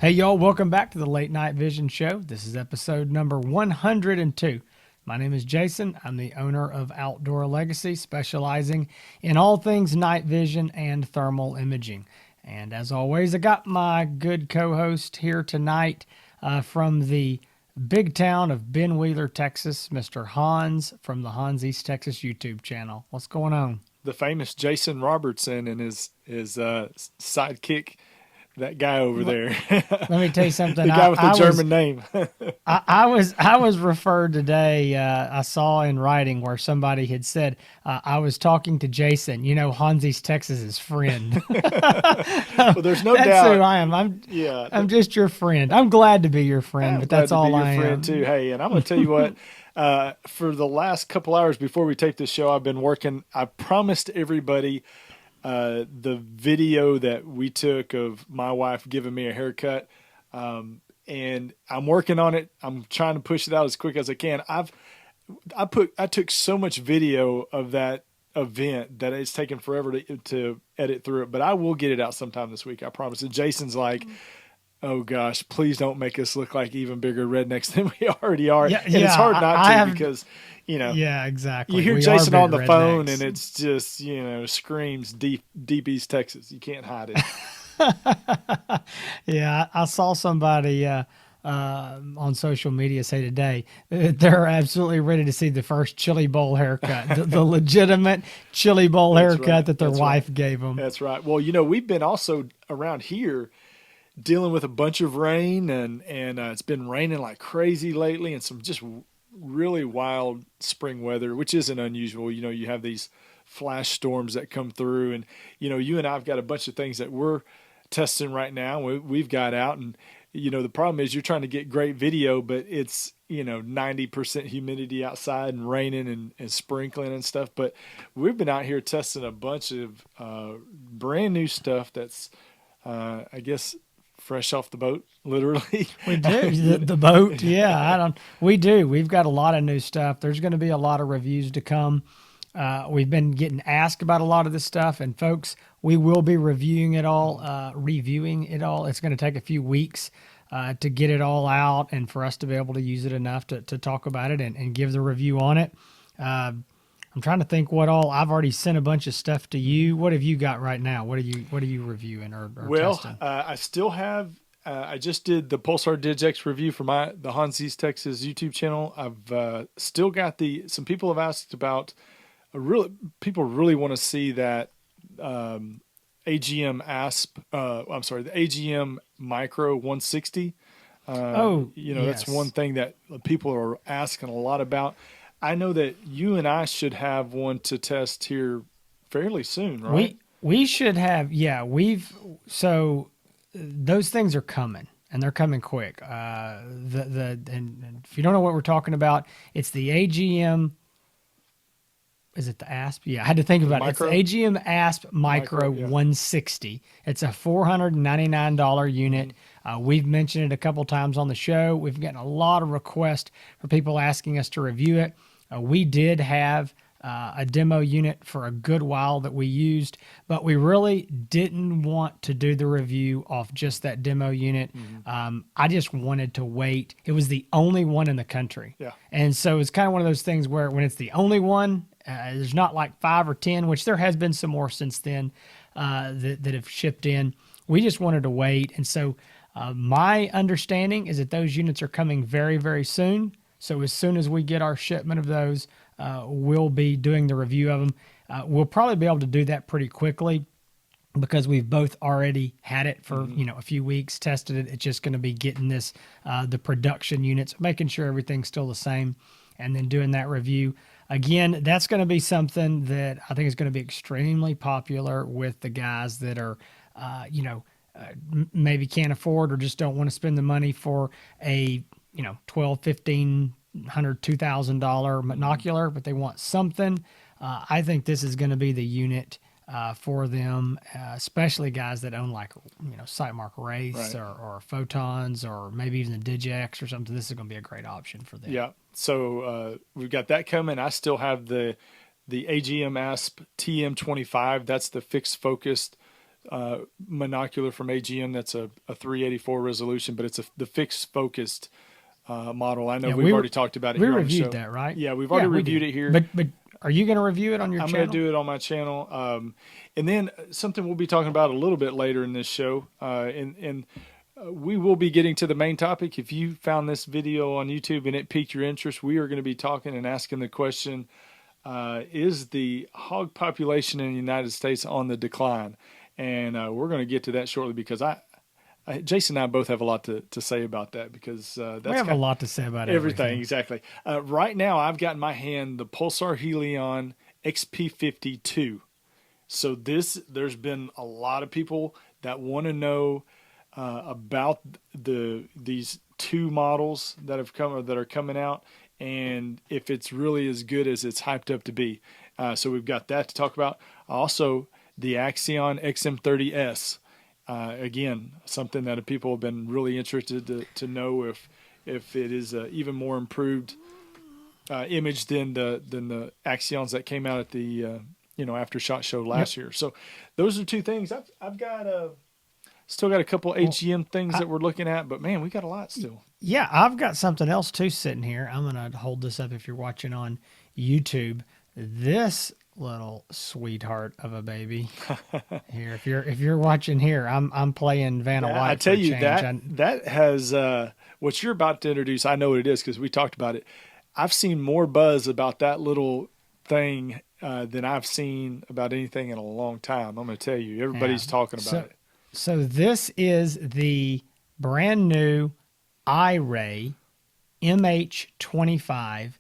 Hey, y'all, welcome back to the Late Night Vision Show. This is episode number 102. My name is Jason. I'm the owner of Outdoor Legacy, specializing in all things night vision and thermal imaging. And as always, I got my good co-host here tonight from the big town of Ben Wheeler, Texas, Mr. Hans from the Hans East Texas YouTube channel. What's going on? The famous Jason Robertson and his sidekick, that guy over Let, there, let me tell you something. the guy with the German name. I was referred today. I saw in writing where somebody had said I was talking to Jason. You know, Hansi's Texas's friend. Well, there's no That's who doubt. I am. Yeah, I'm just your friend. I'm glad to be your friend, I'm but glad that's to be all your I friend am. too. Hey, and I'm going to tell you what. For the last couple hours before we tape this show, I've been working. I promised everybody the video that we took of my wife giving me a haircut. And I'm working on it. I'm trying to push it out as quick as I can. I took so much video of that event that it's taken forever to edit through it, but I will get it out sometime this week. I promise. And Jason's like, "Oh gosh, please don't make us look like even bigger rednecks than we already are." Yeah, And it's yeah. hard not I to have. because, you know, Yeah, you exactly. hear We are Jason big on the phone and rednecks. it's just, screams deep East Texas. You can't hide it. Yeah, I saw somebody on social media say today that they're absolutely ready to see the first chili bowl haircut, the legitimate chili bowl That's haircut right. that their That's right. wife gave them. That's right. Well, we've been also around here dealing with a bunch of rain and it's been raining like crazy lately and some just really wild spring weather, which isn't unusual. You have these flash storms that come through and, you and I've got a bunch of things that we're testing right now. We've got out and, the problem is you're trying to get great video, but it's, 90% humidity outside and raining and sprinkling and stuff. But we've been out here testing a bunch of brand new stuff that's, I guess, fresh off the boat, literally. We do You know, the boat, yeah. I don't. We do. We've got a lot of new stuff. There's going to be a lot of reviews to come. We've been getting asked about a lot of this stuff, and folks, we will be reviewing it all. Reviewing it all. It's going to take a few weeks to get it all out, and for us to be able to use it enough to talk about it and give the review on it. I'm trying to think what all I've already sent a bunch of stuff to you. What have you got right now? What are you reviewing or well, testing? I still have. I just did the Pulsar DigX review for the Hans East Texas YouTube channel. I've still got some people have asked about. People really want to see that AGM ASP. I'm sorry, the AGM Micro 160. Oh, That's one yes. thing that people are asking a lot about. I know that you and I should have one to test here fairly soon, right? We should have, yeah, those things are coming and they're coming quick. And if you don't know what we're talking about, it's the AGM. Is it the ASP? Yeah, I had to think The about it. It's the micro, AGM ASP Micro yeah. 160. It's a $499 unit. Mhm. We've mentioned it a couple times on the show. We've gotten a lot of requests for people asking us to review it. We did have a demo unit for a good while that we used, but we really didn't want to do the review off just that demo unit. Mhm. I just wanted to wait. It was the only one in the country. Yeah. And so it's kind of one of those things where when it's the only one, there's not like 5 or 10, which there has been some more since then that have shipped in. We just wanted to wait. And so my understanding is that those units are coming very, very soon. So as soon as we get our shipment of those, we'll be doing the review of them. We'll probably be able to do that pretty quickly because we've both already had it for Mhm. a few weeks, tested it. It's just going to be getting this the production units, making sure everything's still the same, and then doing that review. Again, that's going to be something that I think is going to be extremely popular with the guys that are, maybe can't afford or just don't want to spend the money for a 12, 1500, $2,000 Mhm. monocular, but they want something. I think this is going to be the unit for them, especially guys that own like Sightmark Wraiths Right. or Photons or maybe even the DigX or something. This is going to be a great option for them. Yeah. So we've got that coming. I still have the AGM ASP TM25. That's the fixed focused monocular from AGM that's a 384 resolution, but it's the fixed focused model. I know Yeah, we've already talked about it we here on the reviewed show. that, right? Yeah, we've Yeah, already we reviewed did. it here. But are you going to review it on your I'm channel? going to do it on my channel. And then something we'll be talking about a little bit later in this show. And we will be getting to the main topic. If you found this video on YouTube and it piqued your interest, we are going to be talking and asking the question, is the hog population in the United States on the decline? And we're going to get to that shortly because Jason and I both have a lot to say about that because that's We have a lot to say about everything. everything. Exactly. Right now, I've got in my hand the Pulsar Helion XP52. So there's been a lot of people that want to know about these two models that have come or that are coming out, and if it's really as good as it's hyped up to be. So we've got that to talk about. Also, the Axion XM30S. Again, something that people have been really interested to know if it is even more improved image than the Axions that came out at the Aftershock show last year. So those are two things. I've got still got a couple AGM things that we're looking at, but man, we got a lot still. Yeah, I've got something else too sitting here. I'm going to hold this up if you're watching on YouTube. This little sweetheart of a baby here. If you're watching here, I'm playing Vanna White. I tell you that has what you're about to introduce. I know what it is because we talked about it. I've seen more buzz about that little thing than I've seen about anything in a long time. I'm going to tell you, everybody's talking about it. So this is the brand new iRay MH25.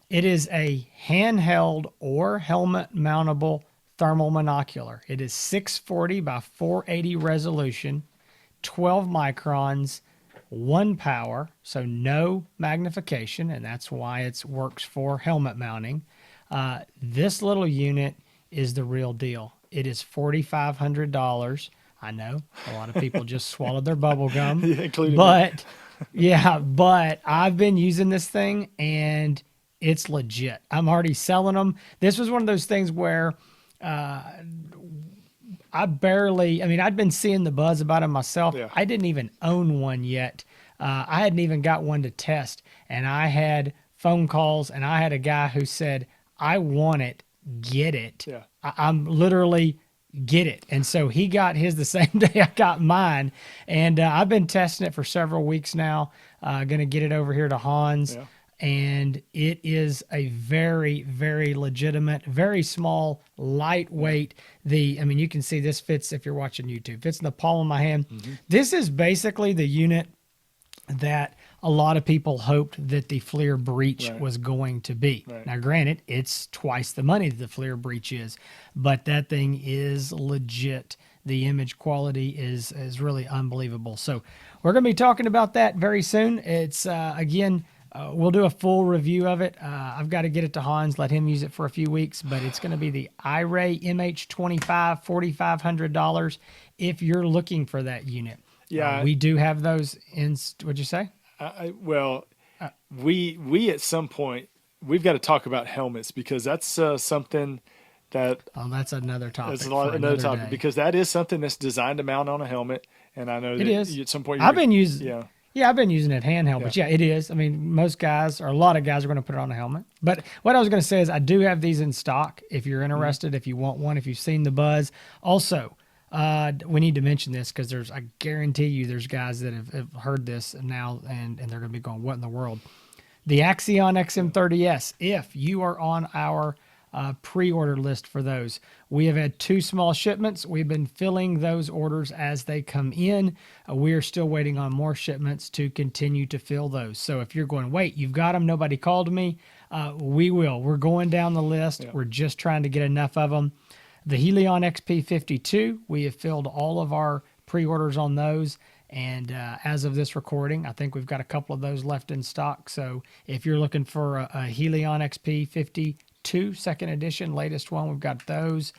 It is a handheld or helmet mountable thermal monocular. It is 640 by 480 resolution, 12 microns, 1 power, so no magnification, and that's why it works for helmet mounting. This little unit is the real deal. It is $4,500. I know a lot of people just swallowed their bubble gum, but I've been using this thing and it's legit. I'm already selling them. This was one of those things where I'd been seeing the buzz about them myself. Yeah. I didn't even own one yet. I hadn't even got one to test, and I had phone calls, and I had a guy who said, "I want it, get it." Yeah. I'm literally get it. And so he got his the same day I got mine. And I've been testing it for several weeks now. Going to get it over here to Hans. Yeah. And it is a very, very legitimate, very small, lightweight. You can see this fits, if you're watching YouTube, fits in the palm of my hand. Mm-hmm. This is basically the unit that a lot of people hoped that the FLIR breach was going to be. Right. Now, granted, it's twice the money that the FLIR breach is, but that thing is legit. The image quality is really unbelievable. So we're going to be talking about that very soon. It's, we'll do a full review of it. I've got to get it to Hans, let him use it for a few weeks, but it's going to be the iRay MH25, $4,500 if you're looking for that unit. Yeah. We do have those in, what'd you say? We at some point we've got to talk about helmets because that's something that that's another topic. That's another topic day. Because that is something that's designed to mount on a helmet, and I know that at some point I've been using it handheld, but it is. I mean, most guys or a lot of guys are going to put it on a helmet. But what I was going to say is I do have these in stock. If you're interested, if you want one, if you've seen the buzz, also. We need to mention this because I guarantee you there's guys that have heard this now and they're going to be going, what in the world? The Axion XM30S, if you are on our pre-order list for those, we have had 2 small shipments. We've been filling those orders as they come in. We are still waiting on more shipments to continue to fill those. So if you're going, wait, you've got them, nobody called me, we will. We're going down the list. Yeah. We're just trying to get enough of them. The Helion XP52, we have filled all of our pre-orders on those. And as of this recording, I think we've got a couple of those left in stock. So if you're looking for a Helion XP52 second edition, latest one, we've got those.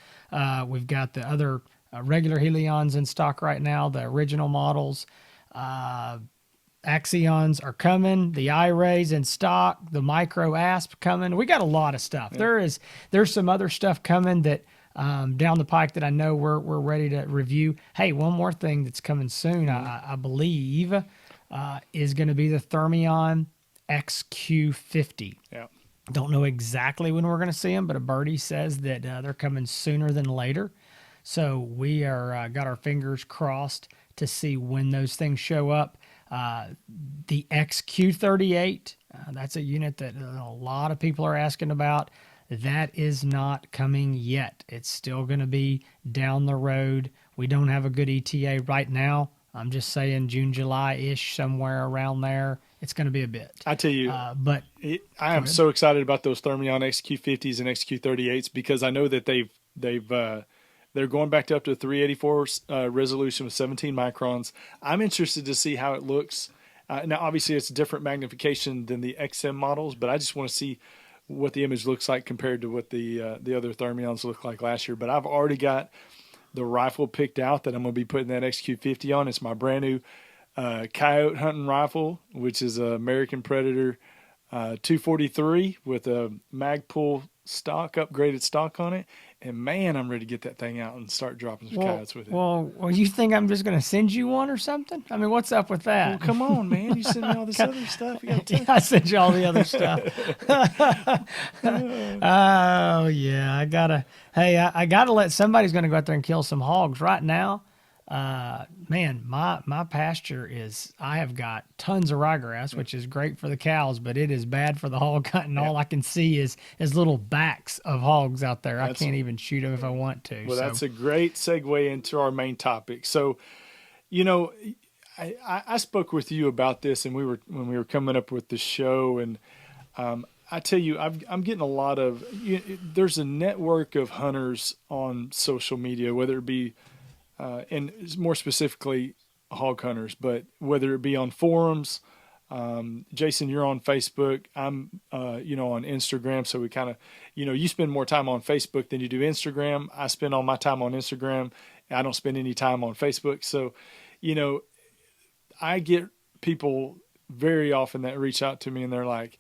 We've got the other regular Helions in stock right now, the original models. Axions are coming. The iRays in stock. The Micro Asp coming. We got a lot of stuff. Yeah. There's some other stuff coming that down the pike that I know we're ready to review. Hey, one more thing that's coming soon, I believe, is going to be the Thermion XQ50. Yeah. Don't know exactly when we're going to see them, but a birdie says that they're coming sooner than later. So we are got our fingers crossed to see when those things show up. The XQ38, that's a unit that a lot of people are asking about. That is not coming yet. It's still going to be down the road. We don't have a good ETA right now. I'm just saying June, July-ish, somewhere around there. It's going to be a bit. I tell you, But I am so excited about those Thermion XQ50s and XQ38s because I know that they're going back to up to 384 resolution with 17 microns. I'm interested to see how it looks. Now, obviously, it's different magnification than the XM models, but I just want to see what the image looks like compared to what the other Thermions looked like last year. But I've already got the rifle picked out that I'm going to be putting that XQ50 on. It's my brand new coyote hunting rifle, which is an American Predator 243 with a Magpul stock, upgraded stock on it. And man, I'm ready to get that thing out and start dropping some coyotes with it. Well, you think I'm just going to send you one or something? I mean, what's up with that? Well, come on, man. You send me all this other stuff. Yeah, I sent you all the other stuff. Oh, yeah. I gotta let somebody's going to go out there and kill some hogs right now. Man, my pasture I have got tons of ryegrass, which is great for the cows, but it is bad for the hog hunting. All I can see is little backs of hogs out there. I can't even shoot them if I want to. Well, that's a great segue into our main topic. So, I spoke with you about this, and when we were coming up with the show, and I tell you, I'm getting a lot of. There's a network of hunters on social media, whether it be and more specifically hog hunters, but whether it be on forums, Jason, you're on Facebook, I'm, on Instagram. So we kind of, you spend more time on Facebook than you do Instagram. I spend all my time on Instagram. I don't spend any time on Facebook. So, I get people very often that reach out to me and they're like,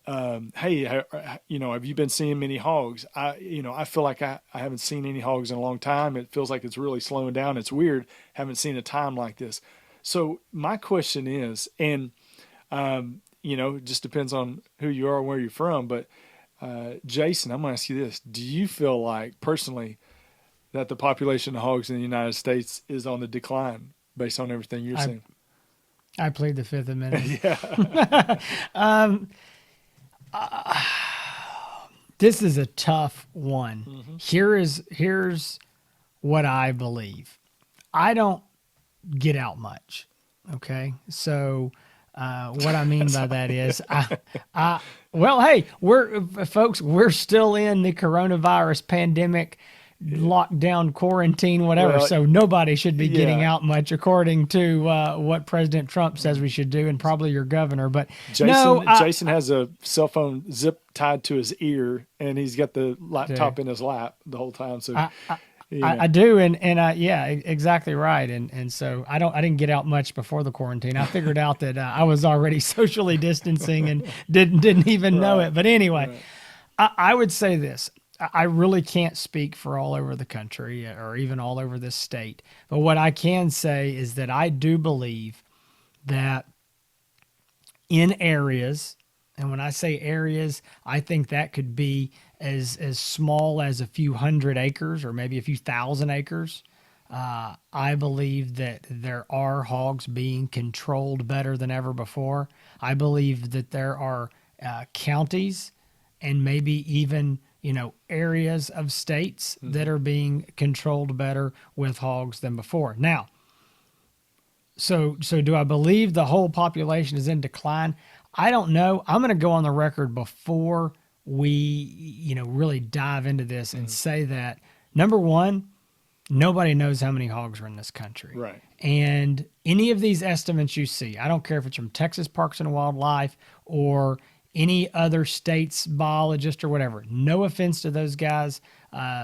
hey, have you been seeing many hogs? I feel like I haven't seen any hogs in a long time. It feels like it's really slowing down. It's weird. Haven't seen a time like this. So my question is, and, it just depends on who you are and where you're from. But, Jason, I'm going to ask you this. Do you feel like personally that the population of hogs in the United States is on the decline based on everything you're seeing? I plead the Fifth Amendment. Yeah. This is a tough one. Mm-hmm. Here's what I believe. I don't get out much. Okay. So, what I mean by that is well, hey, we're still in the coronavirus pandemic, lockdown, quarantine, whatever. Well, so nobody should be getting out much, according to what President Trump says we should do, and probably your governor. But Jason has a cell phone zip tied to his ear, and he's got the laptop in his lap the whole time. So I do, and yeah, exactly right. And so I didn't get out much before the quarantine. I figured out that I was already socially distancing and didn't even know it. But anyway, I would say this. I really can't speak for all over the country or even all over this state. But what I can say is that I do believe that in areas, and when I say areas, I think that could be as small as a few hundred acres or maybe a few thousand acres. I believe that there are hogs being controlled better than ever before. I believe that there are counties and maybe even areas of states that are being controlled better with hogs than before. Now, so do I believe the whole population is in decline? I don't know. I'm going to go on the record before we, really dive into this and say that, number one, nobody knows how many hogs are in this country. Right. And any of these estimates you see, I don't care if it's from Texas Parks and Wildlife or any other state's biologist or whatever. No offense to those guys.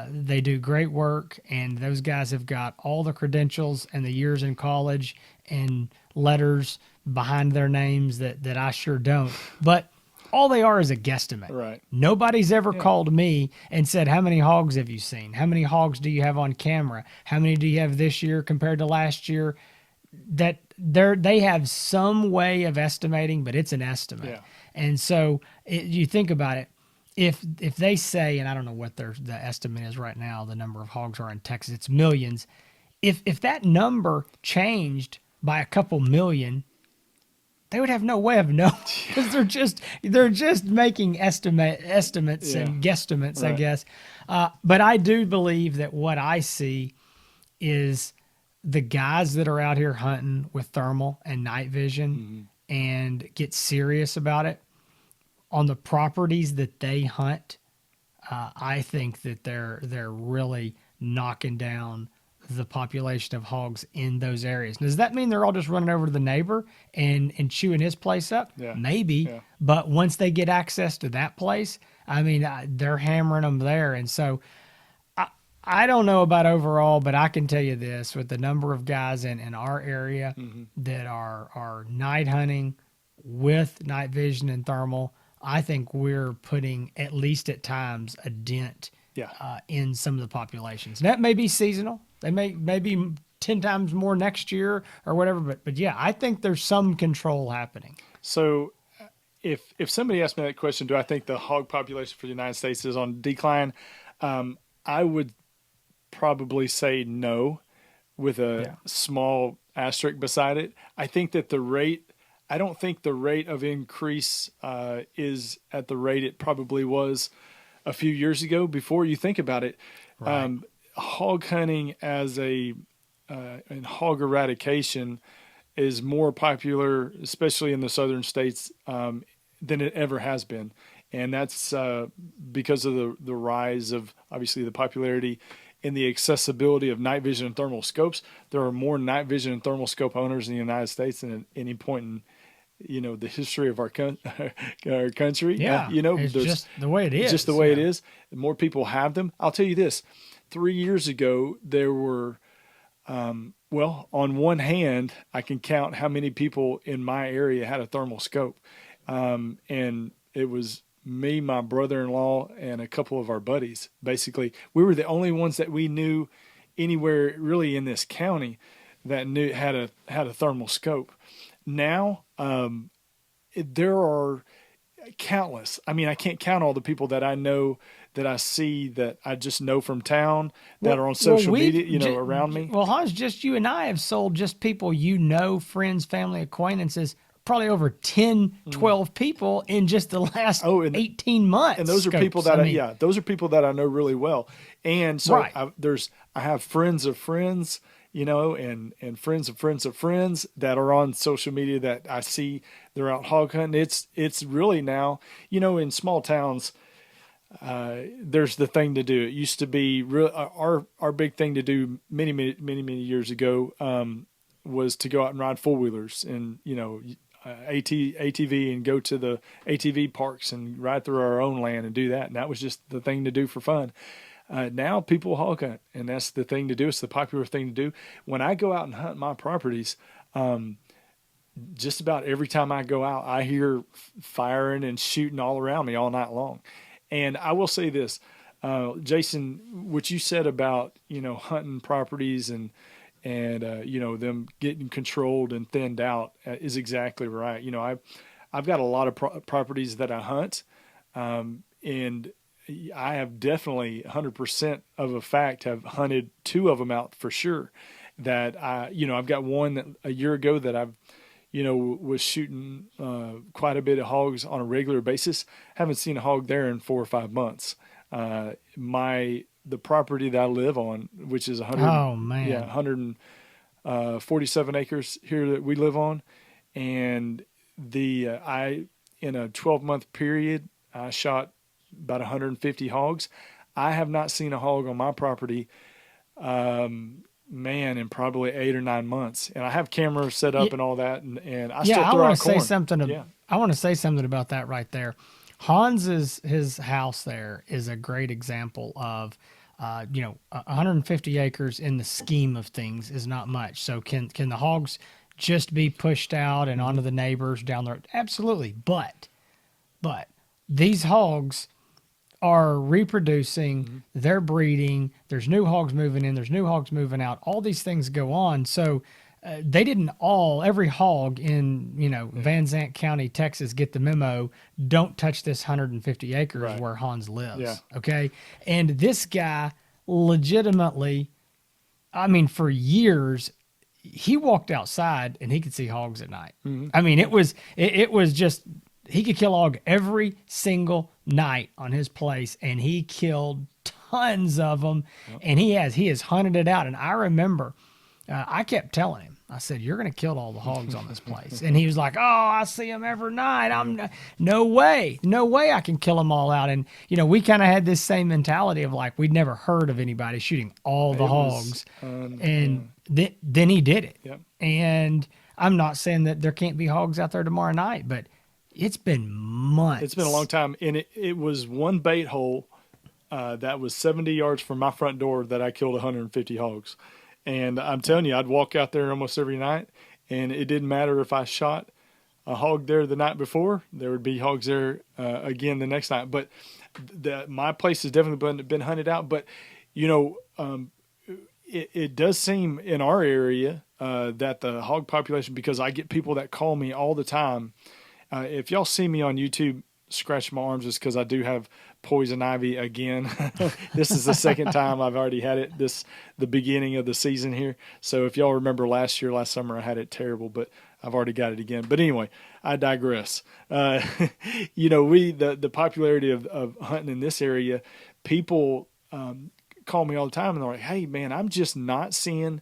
They do great work, and those guys have got all the credentials and the years in college and letters behind their names that I sure don't. But all they are is a guesstimate. Right. Nobody's ever Yeah. called me and said, how many hogs have you seen? How many hogs do you have on camera? How many do you have this year compared to last year? That they have some way of estimating, but it's an estimate. Yeah. And so you think about it. If they say, and I don't know what the estimate is right now, the number of hogs are in Texas, it's millions. If that number changed by a couple million, they would have no way of knowing because they're just making estimates Yeah. and guesstimates, I Right. guess. But I do believe that what I see is the guys that are out here hunting with thermal and night vision and get serious about it on the properties that they hunt. I think that they're really knocking down the population of hogs in those areas. Does that mean they're all just running over to the neighbor and chewing his place up? Yeah. Maybe. Yeah. But once they get access to that place, I mean, they're hammering them there. And so I don't know about overall, but I can tell you this with the number of guys in our area that are night hunting with night vision and thermal, I think we're putting, at least at times, a dent Yeah. in some of the populations. That may be seasonal. They may be 10 times more next year or whatever, but yeah, I think there's some control happening. So if somebody asked me that question, do I think the hog population for the United States is on decline? I would probably say no with a small asterisk beside it. I think that I don't think the rate of increase is at the rate it probably was a few years ago. Before you think about it, Right. hog hunting as and hog eradication is more popular, especially in the southern states, than it ever has been. And that's because of the rise of, obviously, the popularity and the accessibility of night vision and thermal scopes. There are more night vision and thermal scope owners in the United States than at any point in the history of our country. Yeah. It's there's just the way it is. just the way it is. More people have them. I'll tell you this: 3 years ago, there were, well, on one hand, I can count how many people in my area had a thermal scope, and it was me, my brother-in-law, and a couple of our buddies. Basically, we were the only ones that we knew anywhere really in this county that had a thermal scope. Now, there are countless. I mean, I can't count all the people that I know, that I see, that I just know from town, that are on social media, around me. Well, Hans, just you and I have sold just people friends, family, acquaintances, probably over 10, 12 people in just the last 18 months. And those are people that those are people that I know really well. And so Right. I have friends of friends, and friends of friends of friends that are on social media that I see they're out hog hunting. It's really now, in small towns, there's the thing to do. It used to be our big thing to do many years ago, was to go out and ride four wheelers and, ATV and go to the ATV parks and ride through our own land and do that. And that was just the thing to do for fun. Now people hog hunt, and that's the thing to do. It's the popular thing to do. When I go out and hunt my properties, just about every time I go out, I hear firing and shooting all around me all night long. And I will say this, Jason, what you said about, hunting properties and them getting controlled and thinned out is exactly right. I've got a lot of properties that I hunt, and I have definitely 100% of a fact have hunted two of them out for sure. That I've got one that a year ago that I've, was shooting quite a bit of hogs on a regular basis. Haven't seen a hog there in 4 or 5 months. The property that I live on, which is 147 acres here that we live on, and in a 12-month period, I shot about 150 hogs. I have not seen a hog on my property, in probably 8 or 9 months. And I have cameras set up and all that, and I still throw out corn. I want to say something about that right there. His house there is a great example of, 150 acres in the scheme of things is not much. So can the hogs just be pushed out and onto the neighbors down there? Absolutely. But these hogs are reproducing, Mm-hmm. they're breeding, there's new hogs moving in, there's new hogs moving out, all these things go on. So they didn't every hog in, Yeah. Van Zant County, Texas, get the memo, don't touch this 150 acres Right. where Hans Yeah. lives. Okay. And this guy legitimately, I mean, for years, he walked outside and he could see hogs at night. Mm-hmm. I mean, Yeah. it was just he could kill a hog every single night on his place, and he killed tons of them. Yep. And he has hunted it out. And I remember, I kept telling him, I said, "You're going to kill all the hogs on this place." And he was like, "Oh, I see them every night. No way, no way I can kill them all out." And we kind of had this same mentality of like we'd never heard of anybody shooting all the It was hogs, and then he did it. Yep. And I'm not saying that there can't be hogs out there tomorrow night, but it's been months. It's been a long time, and it was one bait hole that was 70 yards from my front door that I killed 150 hogs. And I'm telling you, I'd walk out there almost every night, and it didn't matter if I shot a hog there the night before, there would be hogs there again the next night. But my place has definitely been hunted out. But, it does seem in our area that the hog population, because I get people that call me all the time. If y'all see me on YouTube scratching my arms, it's because I do have poison ivy again. This is the second time I've already had it the beginning of the season here. So if y'all remember last summer, I had it terrible, but I've already got it again. But anyway, I digress. The popularity of hunting in this area, people call me all the time and they're like, "Hey man, I'm just not seeing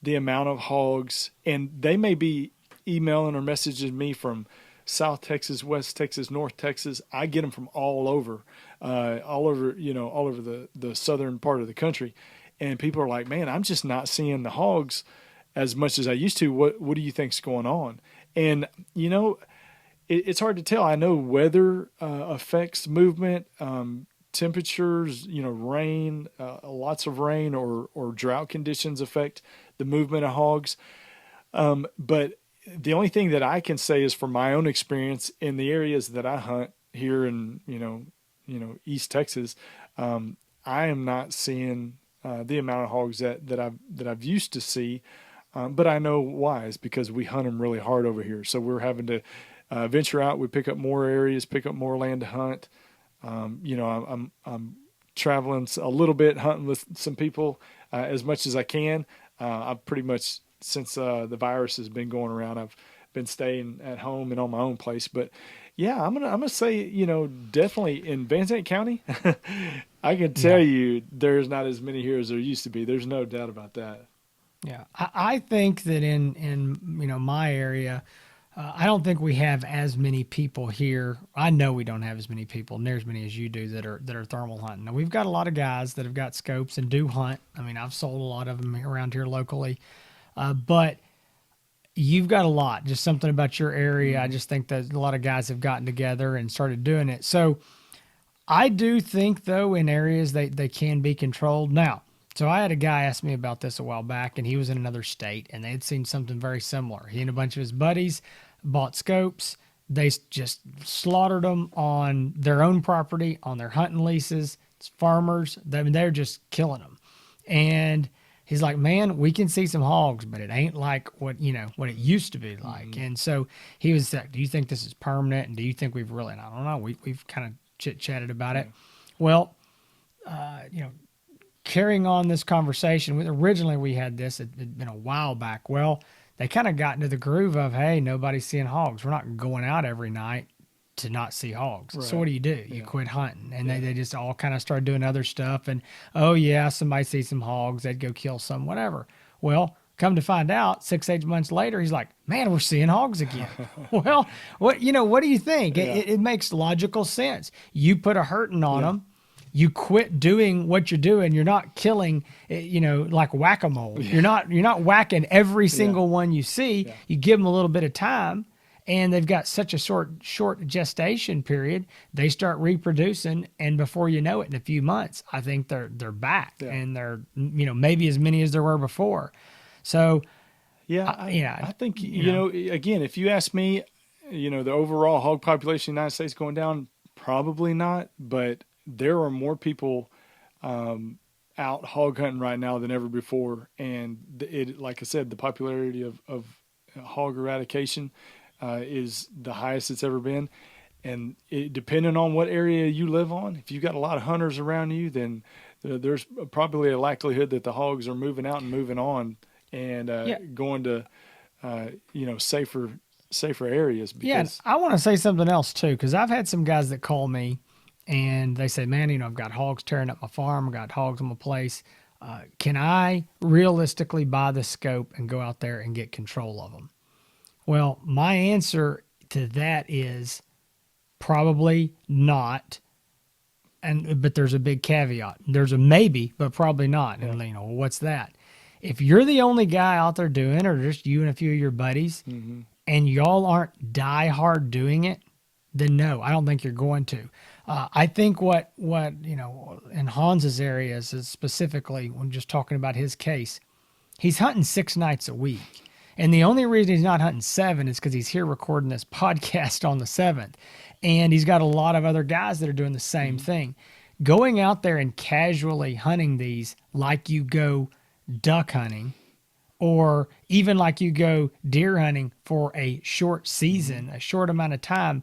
the amount of hogs," and they may be emailing or messaging me from South Texas, West Texas, North Texas. I get them from all over the southern part of the country. And people are like, "Man, I'm just not seeing the hogs as much as I used to. What do you think's going on?" And, it's hard to tell. I know weather affects movement, temperatures, rain, lots of rain or drought conditions affect the movement of hogs. But the only thing that I can say is from my own experience in the areas that I hunt here in, East Texas, I am not seeing the amount of hogs that I've used to see. But I know why. It's because we hunt them really hard over here. So we're having to venture out. We pick up more areas, pick up more land to hunt. I'm traveling a little bit, hunting with some people as much as I can. I've pretty much, since the virus has been going around, I've been staying at home and on my own place. But yeah, I'm gonna say, definitely in Van Zandt County, I can tell Yeah. you there's not as many here as there used to be. There's no doubt about that. Yeah, I think that in my area, I don't think we have as many people here. I know we don't have as many people, near as many as you do, that are thermal hunting. Now we've got a lot of guys that have got scopes and do hunt. I mean, I've sold a lot of them around here locally, but you've got a lot. Just something about your area. I just think that a lot of guys have gotten together and started doing it. So I do think, though, in areas they can be controlled. Now, so I had a guy ask me about this a while back, and he was in another state, and they had seen something very similar. He and a bunch of his buddies bought scopes. They just slaughtered them on their own property, on their hunting leases. It's farmers. I mean, they're just killing them. And he's like, "Man, we can see some hogs, but it ain't like what it used to be like." And so he was like, "Do you think this is permanent? And do you think we've really?" And I don't know. We've kind of chit chatted about it. Well, carrying on this conversation, originally we had this, it'd been a while back. Well, they kind of got into the groove of, hey, nobody's seeing hogs. We're not going out every night to not see hogs. So what Right. do? You Yeah. quit hunting. And Yeah. they just all kind of started doing other stuff. And, oh, yeah, somebody sees some hogs. They'd go kill some, whatever. Well, come to find out, 6, 8 months later, he's like, "Man, we're seeing hogs again." Well, what do you think? Yeah. It makes logical sense. You put a hurting on Yeah. them. You quit doing what you're doing. You're not killing, like whack-a-mole. You're not whacking every single one you see. Yeah. You give them a little bit of time, and they've got such a short gestation period. They start reproducing, and before you know it, in a few months, I think they're back, Yeah. and they're maybe as many as there were before. So Yeah, I think, again, if you ask me, the overall hog population in the United States going down, Probably not, but there are more people out hog hunting right now than ever before, and like I said, the popularity of hog eradication is the highest it's ever been. And depending on what area you live on, if you've got a lot of hunters around you, then there's probably a likelihood that the hogs are moving out and moving on and Yeah. going to safer areas Yeah, and because I want to say something else too, because I've had some guys that call me and they say, "Man, I've got hogs tearing up my farm. I've got hogs on my place. Can I realistically buy the scope and go out there and get control of them?" Well, my answer to that is probably not. And but there's a big caveat. There's a maybe, but probably not. yeah. And well, what's that? If you're the only guy out there doing it, or just you and a few of your buddies, Mm-hmm. and y'all aren't die hard doing it, then no, I don't think you're going to. I think what in Hans's areas is specifically when just talking about his case, he's hunting 6 nights a week. And the only reason he's not hunting 7 is because he's here recording this podcast on the 7th. And he's got a lot of other guys that are doing the same thing. Going out there and casually hunting these like you go duck hunting or even like you go deer hunting for a short season, a short amount of time,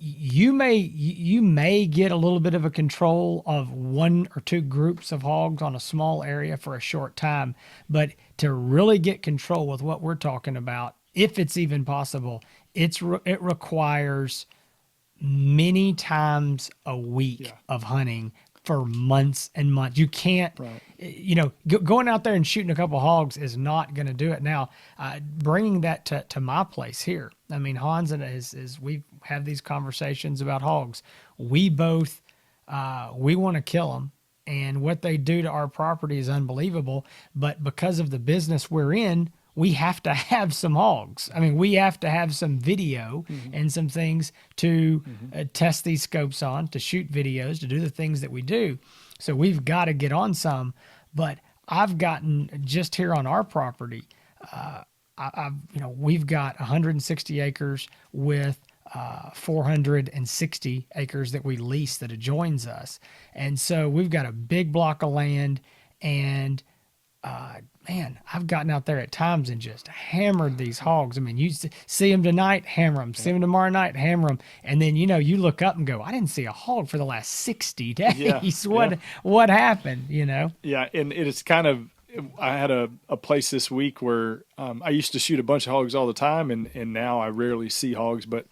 you may get a little bit of a control of 1 or 2 groups of hogs on a small area for a short time, but to really get control with what we're talking about, if it's even possible, it requires many times a week Yeah. of hunting for months and months. You can't, Right. going out there and shooting a couple hogs is not going to do it. Now, bringing that to my place here. I mean, Hans and is we have these conversations about hogs. We both, we want to kill them. And what they do to our property is unbelievable. But because of the business we're in, we have to have some hogs. I mean, we have to have some video and some things to test these scopes on, to shoot videos, to do the things that we do. So we've got to get on some. But I've gotten just here on our property, we've got 160 acres with 460 acres that we lease that adjoins us. And so we've got a big block of land and man, I've gotten out there at times and just hammered these hogs. I mean, you see them tonight, hammer them. See them tomorrow night, hammer them. And then, you look up and go, I didn't see a hog for the last 60 days. Yeah, What happened, Yeah, and it is kind of. I had a place this week where I used to shoot a bunch of hogs all the time, and now I rarely see hogs. But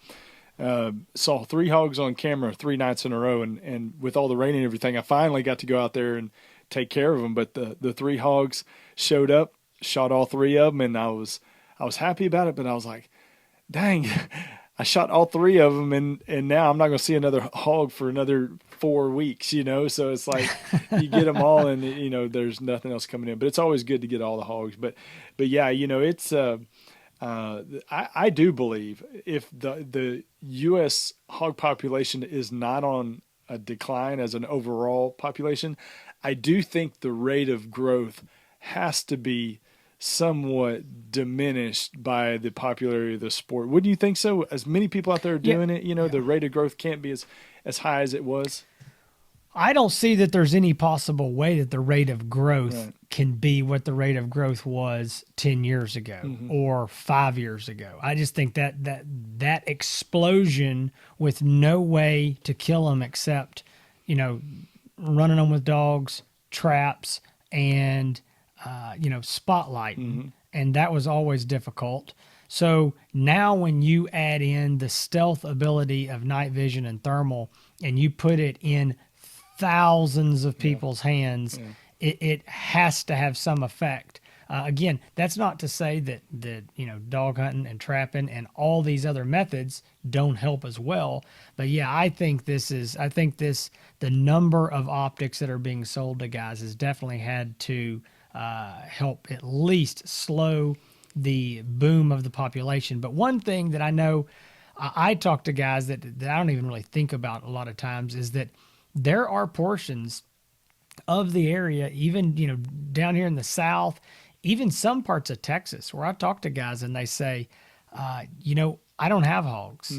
saw 3 hogs on camera 3 nights in a row, and with all the rain and everything, I finally got to go out there and take care of them. But the 3 hogs showed up, shot all 3 of them, and I was happy about it. But I was like, dang, I shot all 3 of them, and now I'm not going to see another hog for another 4 weeks, So it's like you get them all, and there's nothing else coming in. But it's always good to get all the hogs. But yeah, it's I do believe if the U.S. hog population is not on a decline as an overall population, I do think the rate of growth has to be somewhat diminished by the popularity of the sport. Wouldn't you think so? As many people out there are doing it, the rate of growth can't be as high as it was. I don't see that there's any possible way that the rate of growth can be what the rate of growth was 10 years ago or 5 years ago. I just think that explosion with no way to kill them except, running them with dogs, traps, and, spotlighting. And that was always difficult. So now when you add in the stealth ability of night vision and thermal and you put it in thousands of people's hands, it has to have some effect. Again, that's not to say that dog hunting and trapping and all these other methods don't help as well. But yeah, I think the number of optics that are being sold to guys has definitely had to help at least slow the boom of the population. But one thing that I know, I talk to guys that I don't even really think about a lot of times is that there are portions of the area, even, down here in the South, even some parts of Texas, where I talk to guys and they say, I don't have hogs.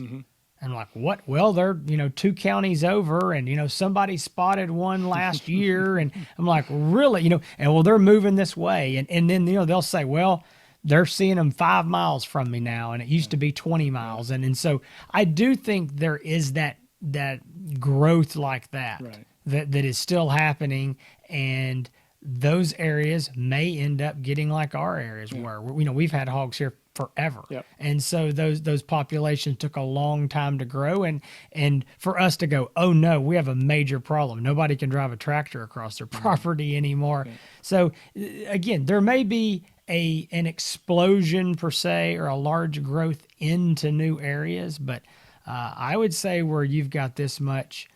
And I'm like, what? Well, they're, 2 counties over, and, somebody spotted one last year. And I'm like, really? And well, they're moving this way. And then, they'll say, well, they're seeing them 5 miles from me now, and it used to be 20 miles. And so I do think there is that growth like that, Right. that is still happening. And those areas may end up getting like our areas were. We've had hogs here forever. Yep. And so those populations took a long time to grow, and for us to go, oh no, we have a major problem. Nobody can drive a tractor across their property anymore. Yeah. So again, there may be an explosion per se, or a large growth into new areas, but I would say where you've got this much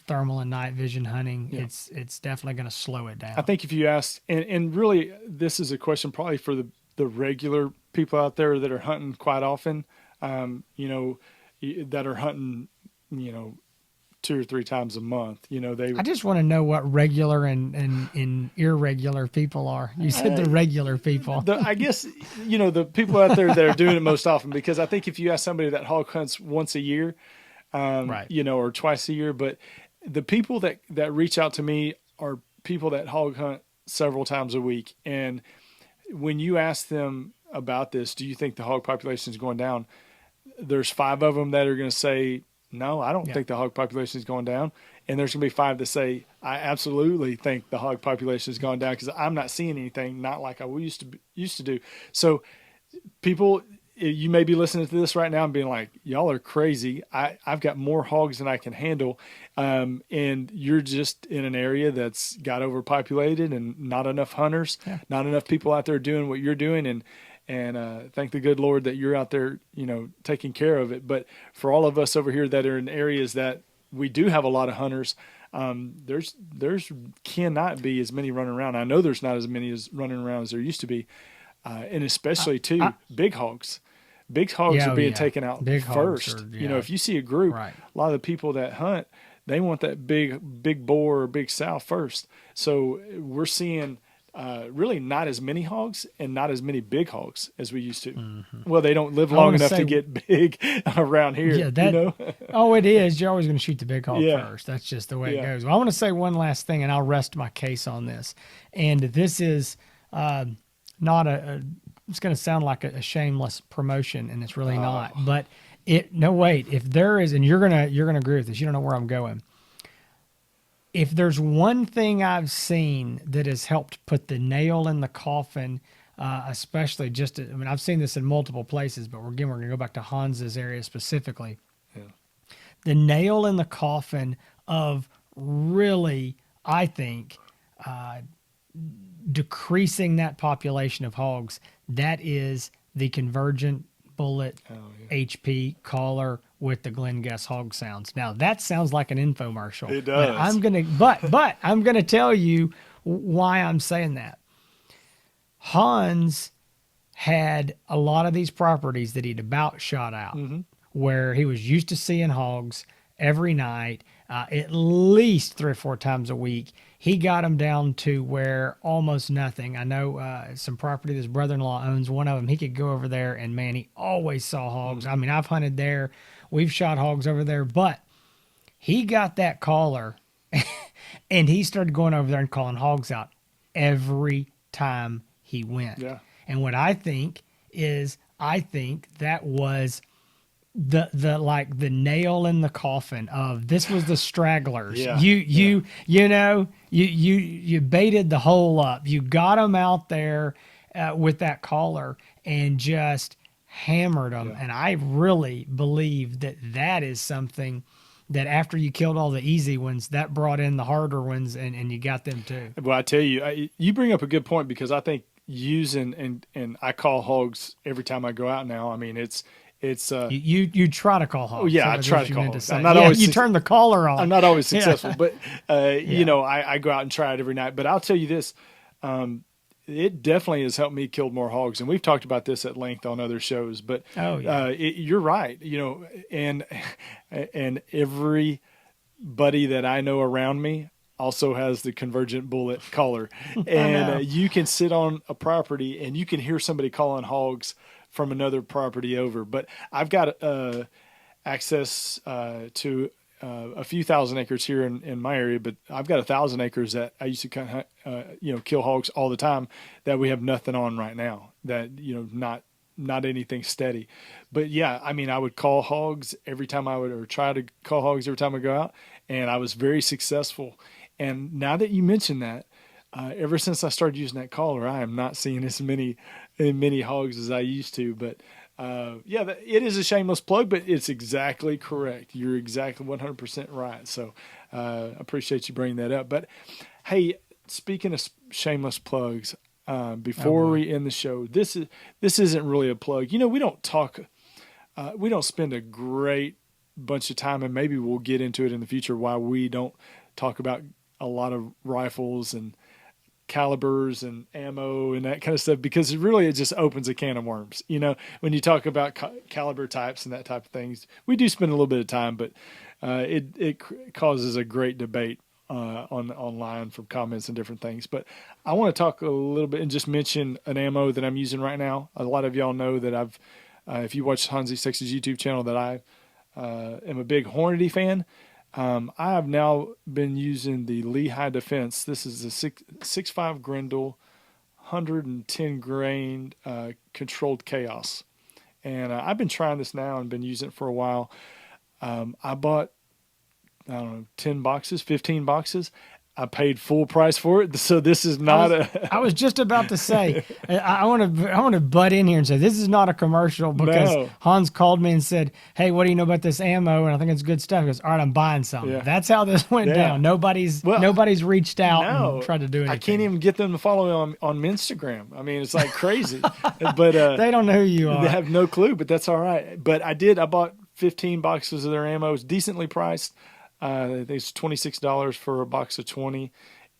thermal and night vision hunting, it's definitely going to slow it down. I think if you ask, and really this is a question probably for the regular people out there that are hunting quite often, that are hunting, 2 or 3 times a month, I just want to know what regular and irregular people are. You said the regular people. I guess, the people out there that are doing it most often, because I think if you ask somebody that hog hunts once a year, right. Or twice a year, but the people that reach out to me are people that hog hunt several times a week. And when you ask them about this, do you think the hog population is going down? There's 5 of them that are going to say, no, I don't think the hog population is going down. And there's going to be 5 that say, I absolutely think the hog population has gone down, because I'm not seeing anything, not like I used to do. So people, you may be listening to this right now and being like, y'all are crazy. I've got more hogs than I can handle. And you're just in an area that's got overpopulated and not enough hunters, not enough people out there doing what you're doing. And thank the good Lord that you're out there, taking care of it. But for all of us over here that are in areas that we do have a lot of hunters, there's cannot be as many running around. I know there's not as many as running around as there used to be. And especially too, big hogs. Big hogs are being taken out first. If you see a group, a lot of the people that hunt, they want that big boar or big sow first. So we're seeing really not as many hogs and not as many big hogs as we used to. Mm-hmm. Well, they don't live long enough to get big around here. Yeah, oh, it is. You're always going to shoot the big hog first. That's just the way it goes. Well, I want to say one last thing, and I'll rest my case on this. And this is not it's going to sound like a shameless promotion, and it's really not. But if there is, and you're gonna agree with this, you don't know where I'm going. If there's one thing I've seen that has helped put the nail in the coffin, especially I've seen this in multiple places, but we're going to go back to Hans's area specifically. Yeah. The nail in the coffin of really, I think, decreasing that population of hogs, that is the convergent bullet HP collar with the Glenn Guess hog sounds. Now that sounds like an infomercial. It does. But I'm gonna tell you why I'm saying that. Hans had a lot of these properties that he'd about shot out, where he was used to seeing hogs every night, at least 3 or 4 times a week. He got them down to where almost nothing. I know some property his brother-in-law owns, one of them. He could go over there, and man, he always saw hogs. I mean, I've hunted there. We've shot hogs over there, but he got that collar, and he started going over there and calling hogs out every time he went. Yeah. And what I think that was the nail in the coffin of this was the stragglers. Yeah. You baited the hole up. You got them out there with that collar and just hammered them. Yeah. And I really believe that is something that after you killed all the easy ones, that brought in the harder ones, and you got them too. Well, I tell you, you bring up a good point, because I think using and I call hogs every time I go out now. I mean, it's you try to call hogs. Oh yeah, I try to call hogs. I'm not always. You turn the collar on. I'm not always successful, but I go out and try it every night. But I'll tell you this, it definitely has helped me kill more hogs, and we've talked about this at length on other shows. But you're right, and everybody that I know around me also has the convergent bullet collar, and you can sit on a property and you can hear somebody calling hogs from another property over. But I've got access to a few thousand acres here in my area, but I've got 1,000 acres that I used to kind of, kill hogs all the time that we have nothing on right now. That not anything steady. But yeah, I mean, I would call hogs every time or try to call hogs every time I go out, and I was very successful. And now that you mention that, ever since I started using that caller, I am not seeing as many hogs as I used to. But yeah, it is a shameless plug, but it's exactly correct. You're exactly 100% right. So I appreciate you bringing that up. But hey, speaking of shameless plugs, before we end the show, this isn't really a plug. We don't talk, we don't spend a great bunch of time, and maybe we'll get into it in the future, why we don't talk about a lot of rifles and calibers and ammo and that kind of stuff, because it just opens a can of worms. When you talk about caliber types and that type of things, we do spend a little bit of time, but it causes a great debate online from comments and different things. But I want to talk a little bit and just mention an ammo that I'm using right now. A lot of y'all know that if you watch Hansi Sex's YouTube channel, that I am a big Hornady fan. I have now been using the Lehigh Defense. This is a 6.5 Grendel, 110 grain controlled chaos. And I've been trying this now and been using it for a while. I bought, I don't know, 10 boxes, 15 boxes. I paid full price for it. So this is not I was just about to say, I want to butt in here and say, this is not a commercial, because No. Hans called me and said, hey, what do you know about this ammo? And I think it's good stuff. He goes, all right, I'm buying some. Yeah. That's how this went down. Nobody's reached out and tried to do anything. I can't even get them to follow me on Instagram. I mean, it's like crazy. But they don't know who you are. They have no clue, but that's all right. But I bought 15 boxes of their ammo. It's decently priced. I think it's $26 for a box of 20,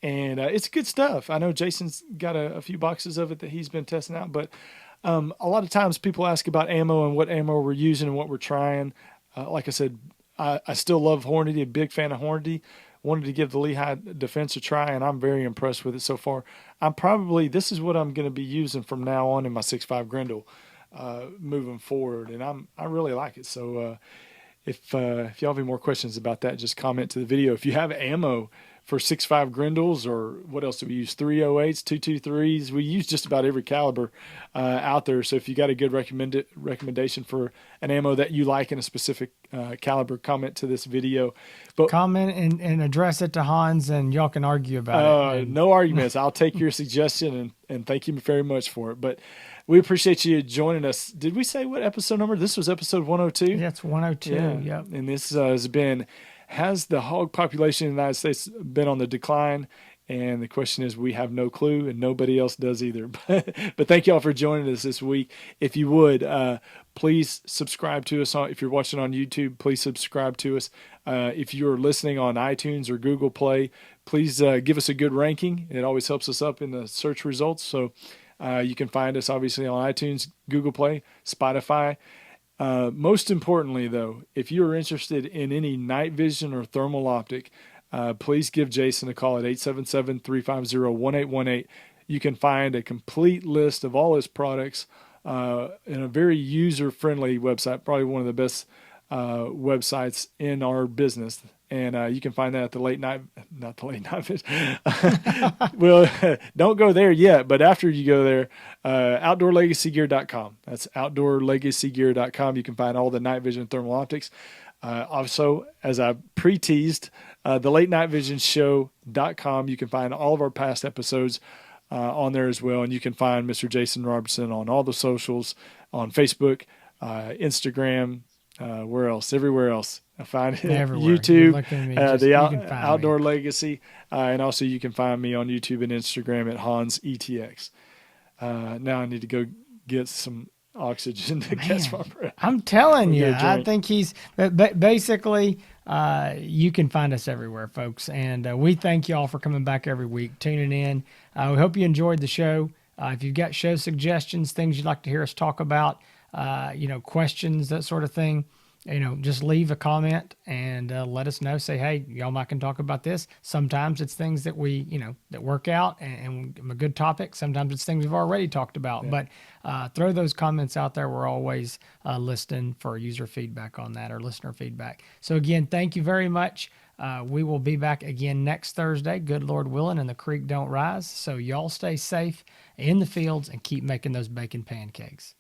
and it's good stuff. I know Jason's got a few boxes of it that he's been testing out, but a lot of times people ask about ammo and what ammo we're using and what we're trying. Like I said, I still love Hornady, a big fan of Hornady. Wanted to give the Lehigh Defense a try, and I'm very impressed with it so far. This is what I'm going to be using from now on in my 6.5 Grendel moving forward, and I really like it. So if y'all have any more questions about that, just comment to the video. If you have ammo for 6.5 Grendels, or what else do we use? 308s, 223s. We use just about every caliber out there. So if you got a good recommendation for an ammo that you like in a specific caliber, comment to this video. But comment and address it to Hans, and y'all can argue about it. No arguments. I'll take your suggestion, and thank you very much for it. But we appreciate you joining us. Did we say what episode number? This was episode 102? Yeah, it's 102. Yeah. Yep. And this has the hog population in the United States been on the decline? And the question is, we have no clue, and nobody else does either. But thank you all for joining us this week. If you would, please subscribe to us. If you're watching on YouTube, please subscribe to us. If you're listening on iTunes or Google Play, please give us a good ranking. It always helps us up in the search results. So you can find us obviously on iTunes, Google Play, Spotify. Most importantly, though, if you're interested in any night vision or thermal optic, please give Jason a call at 877-350-1818. You can find a complete list of all his products in a very user-friendly website, probably one of the best websites in our business. And you can find that at not the late night vision. Well, don't go there yet, but after you go there, outdoorlegacygear.com. That's outdoorlegacygear.com. You can find all the night vision thermal optics. Also, as I pre-teased, the late night vision show.com. You can find all of our past episodes on there as well. And you can find Mr. Jason Robertson on all the socials, on Facebook, Instagram, where else? Everywhere else. I find it everywhere. YouTube, Outdoor Legacy, and also you can find me on YouTube and Instagram at Hans ETX. Now I need to go get some oxygen to catch my breath. I'm telling you, I think he's basically. You can find us everywhere, folks, and we thank you all for coming back every week, tuning in. We hope you enjoyed the show. If you've got show suggestions, things you'd like to hear us talk about, questions, that sort of thing, just leave a comment and let us know. Say, hey, y'all might can talk about this. Sometimes it's things that that work out and a good topic. Sometimes it's things we've already talked about. Yeah. But throw those comments out there. We're always listening for user feedback on that or listener feedback. So again, thank you very much. We will be back again next Thursday, good Lord willing, and the creek don't rise. So y'all stay safe in the fields and keep making those bacon pancakes.